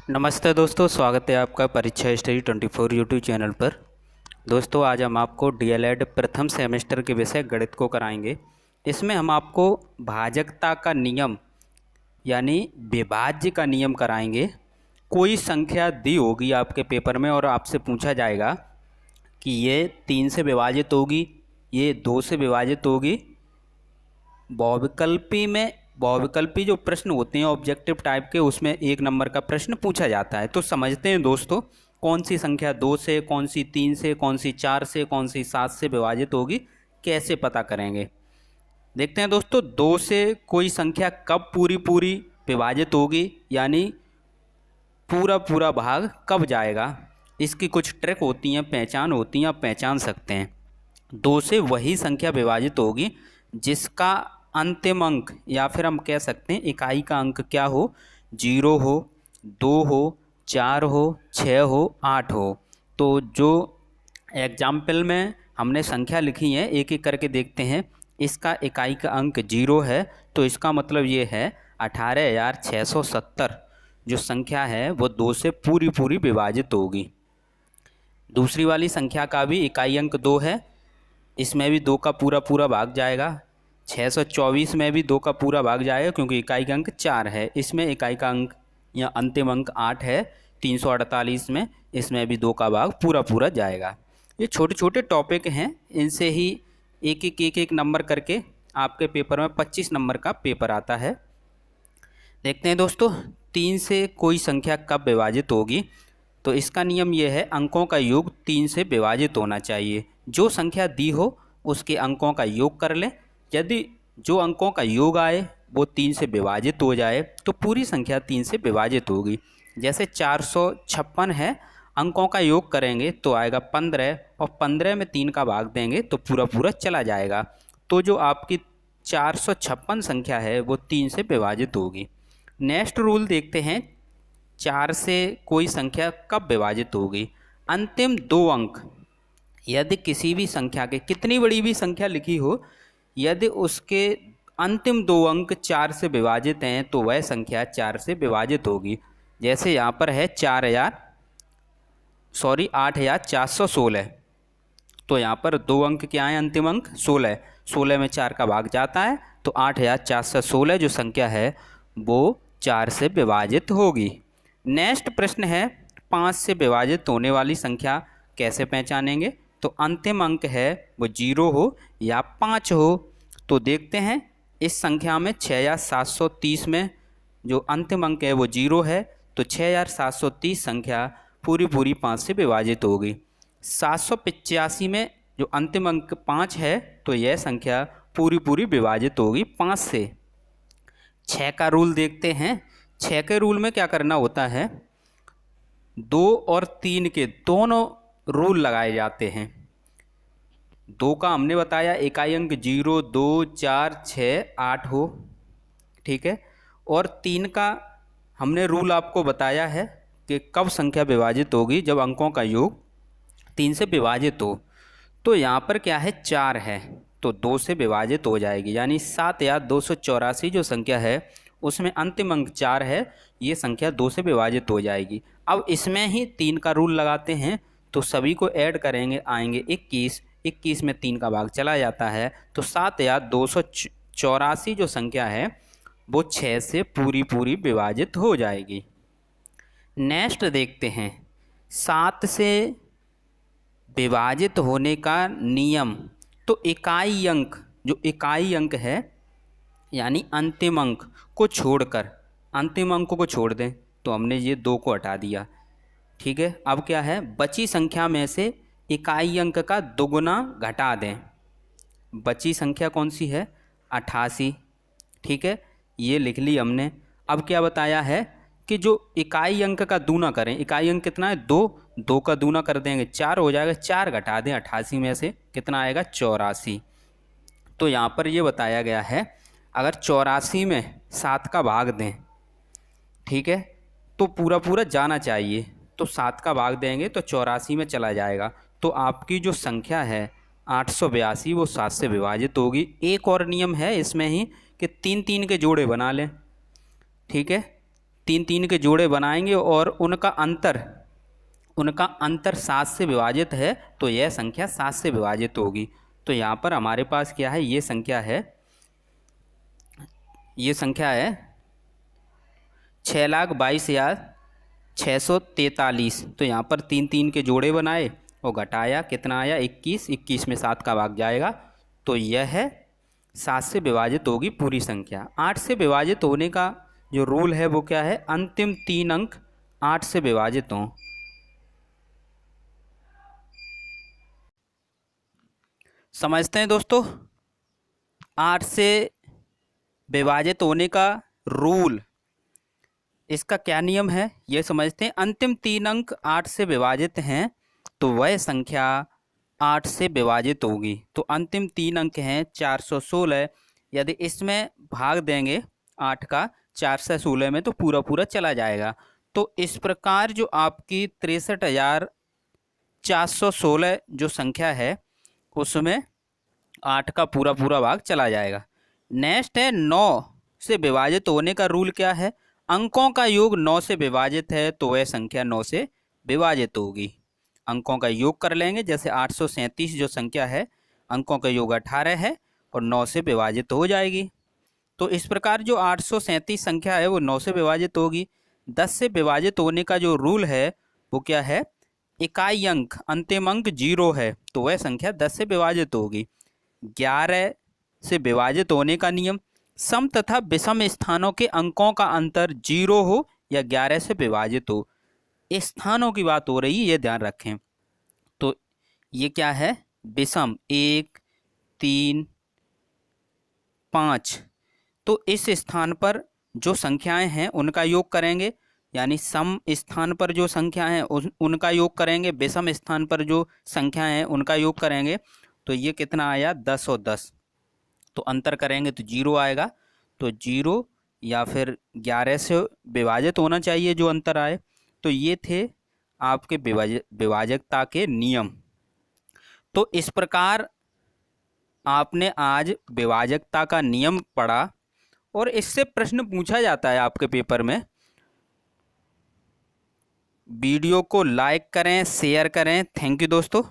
नमस्ते दोस्तों, स्वागत है आपका परीक्षा स्टडी 24 यूट्यूब चैनल पर। दोस्तों आज हम आपको डीएलएड प्रथम सेमेस्टर के विषय गणित को कराएंगे। इसमें हम आपको भाजकता का नियम यानी विभाज्य का नियम कराएंगे। कोई संख्या दी होगी आपके पेपर में और आपसे पूछा जाएगा कि ये 3 से विभाजित होगी, ये 2 से विभाजित होगी। बहुविकल्पी जो प्रश्न होते हैं ऑब्जेक्टिव टाइप के, उसमें 1 नंबर का प्रश्न पूछा जाता है। तो समझते हैं दोस्तों, कौन सी संख्या 2 से, कौन सी 3 से, कौन सी 4 से, कौन सी 7 से विभाजित होगी, कैसे पता करेंगे। देखते हैं दोस्तों, 2 से कोई संख्या कब पूरी पूरी विभाजित होगी, यानी पूरा पूरा भाग कब जाएगा। इसकी कुछ ट्रिक होती हैं, पहचान होती हैं, आप पहचान सकते हैं। 2 से वही संख्या विभाजित होगी जिसका अंतिम अंक या फिर हम कह सकते हैं इकाई का अंक क्या हो, 0 हो, 2 हो, 4 हो, 6 हो, 8 हो। तो जो एग्जाम्पल में हमने संख्या लिखी है एक एक करके देखते हैं। इसका इकाई का अंक 0 है, तो इसका मतलब ये है 18,670 जो संख्या है वो 2 से पूरी पूरी विभाजित होगी। दूसरी वाली संख्या का भी इकाई अंक 2 है, इसमें भी 2 का पूरा पूरा भाग जाएगा। 624 में भी 2 का पूरा भाग जाएगा क्योंकि इकाई का अंक 4 है। इसमें इकाई का अंक या अंतिम अंक 8 है। 348 में इसमें भी 2 का भाग पूरा पूरा जाएगा। ये छोटे छोटे टॉपिक हैं, इनसे ही एक एक नंबर करके आपके पेपर में 25 नंबर का पेपर आता है। देखते हैं दोस्तों, 3 से कोई संख्या कब विभाजित होगी। तो इसका नियम यह है, अंकों का योग 3 से विभाजित होना चाहिए। जो संख्या दी हो उसके अंकों का योग कर लें। यदि जो अंकों का योग आए वो 3 से विभाजित हो जाए तो पूरी संख्या 3 से विभाजित होगी। जैसे 456 है, अंकों का योग करेंगे तो आएगा 15 और 15 में 3 का भाग देंगे तो पूरा पूरा चला जाएगा। तो जो आपकी 456 संख्या है वो 3 से विभाजित होगी। नेक्स्ट रूल देखते हैं, 4 से कोई संख्या कब विभाजित होगी। अंतिम 2 अंक यदि किसी भी संख्या के, कितनी बड़ी भी संख्या लिखी हो, यदि उसके अंतिम 2 अंक 4 से विभाजित हैं तो वह संख्या 4 से विभाजित होगी। जैसे यहाँ पर है 8,416, तो यहाँ पर 2 अंक क्या है, अंतिम अंक 16, 16 में 4 का भाग जाता है तो 8,416 जो संख्या है वो 4 से विभाजित होगी। नेक्स्ट प्रश्न है, 5 से विभाजित होने वाली संख्या कैसे पहचानेंगे। तो अंतिम अंक है वो 0 हो या 5 हो। तो देखते हैं, इस संख्या में 6,730 में जो अंतिम अंक है वो 0 है, तो 6,730 संख्या पूरी पूरी 5 से विभाजित होगी। 785 में जो अंतिम अंक 5 है तो यह संख्या पूरी पूरी विभाजित होगी 5 से। 6 का रूल देखते हैं। 6 के रूल में क्या करना होता है, 2 और 3 के दोनों रूल लगाए जाते हैं। 2 का हमने बताया इकाई अंक 0, 2, 4, 6, 8 हो, ठीक है। और 3 का हमने रूल आपको बताया है कि कब संख्या विभाजित होगी, जब अंकों का योग 3 से विभाजित हो। तो यहाँ पर क्या है, 4 है तो 2 से विभाजित हो जाएगी, यानी 7,284 जो संख्या है उसमें अंतिम अंक 4 है, ये संख्या 2 से विभाजित हो जाएगी। अब इसमें ही 3 का रूल लगाते हैं, तो सभी को ऐड करेंगे, आएंगे 21, 21 में 3 का भाग चला जाता है तो 7,284 जो संख्या है वो 6 से पूरी पूरी विभाजित हो जाएगी। नेक्स्ट देखते हैं, 7 से विभाजित होने का नियम। तो इकाई अंक, जो इकाई अंक है यानी अंतिम अंक को छोड़कर, अंतिम अंक को छोड़ दें, तो हमने ये 2 को हटा दिया, ठीक है। अब क्या है, बची संख्या में से इकाई अंक का दोगुना घटा दें। बची संख्या कौन सी है, 88, ठीक है, ये लिख ली हमने। अब क्या बताया है कि जो इकाई अंक का दूना करें, इकाई अंक कितना है 2, 2 का दूना कर देंगे 4 हो जाएगा, 4 घटा दें 88 में से, कितना आएगा 84। तो यहाँ पर ये बताया गया है, अगर 84 में 7 का भाग दें, ठीक है, तो पूरा पूरा जाना चाहिए, तो 7 का भाग देंगे तो 84 में चला जाएगा। तो आपकी जो संख्या है 882 वो 7 से विभाजित होगी। एक और नियम है इसमें ही कि 3 3 के जोड़े बना लें, ठीक है, तीन तीन के जोड़े बनाएंगे और उनका अंतर 7 से विभाजित है, तो यह संख्या 7 से विभाजित होगी। तो यहाँ पर हमारे पास क्या है, ये संख्या है 6,22,643। तो यहाँ पर तीन तीन के जोड़े बनाए और घटाया, कितना आया 21, 21 में 7 का भाग जाएगा, तो यह 7 से विभाजित होगी पूरी संख्या। 8 से विभाजित होने का जो रूल है वो क्या है, अंतिम 3 अंक 8 से विभाजित हों। समझते हैं दोस्तों 8 से विभाजित होने का रूल, इसका क्या नियम है ये समझते हैं। अंतिम 3 अंक 8 से विभाजित हैं तो वह संख्या 8 से विभाजित होगी। तो अंतिम 3 अंक हैं 416, यदि इसमें भाग देंगे 8 का 4 से 16 में तो पूरा पूरा चला जाएगा। तो इस प्रकार जो आपकी 63,416 जो संख्या है उसमें 8 का पूरा पूरा भाग चला जाएगा। नेक्स्ट है 9 से विभाजित होने का रूल क्या है, अंकों का योग 9 से विभाजित है तो वह संख्या 9 से विभाजित होगी। अंकों का योग कर लेंगे, जैसे 837 जो संख्या है अंकों का योग 18 है और 9 से विभाजित हो जाएगी। तो इस प्रकार जो 837 संख्या है वो 9 से विभाजित होगी। 10 से विभाजित होने का जो रूल है वो क्या है, इकाई अंक अंतिम अंक 0 है तो वह संख्या 10 से विभाजित होगी। 11 से विभाजित होने का नियम, सम तथा विषम स्थानों के अंकों का अंतर 0 हो या 11 से विभाजित हो। स्थानों की बात हो रही है, ये ध्यान रखें। तो ये क्या है, विषम 1, 3, 5। तो इस स्थान पर जो संख्याएं हैं उनका योग करेंगे, यानी सम स्थान पर जो संख्या हैं उनका योग करेंगे, विषम स्थान पर जो संख्याएं हैं उनका योग करेंगे। तो ये कितना आया 10 और 10, तो अंतर करेंगे तो 0 आएगा। तो 0 या फिर 11 से विभाजित होना चाहिए जो अंतर आए। तो ये थे आपके विभाजकता के नियम। तो इस प्रकार आपने आज विभाजकता का नियम पढ़ा और इससे प्रश्न पूछा जाता है आपके पेपर में। वीडियो को लाइक करें, शेयर करें। थैंक यू दोस्तों।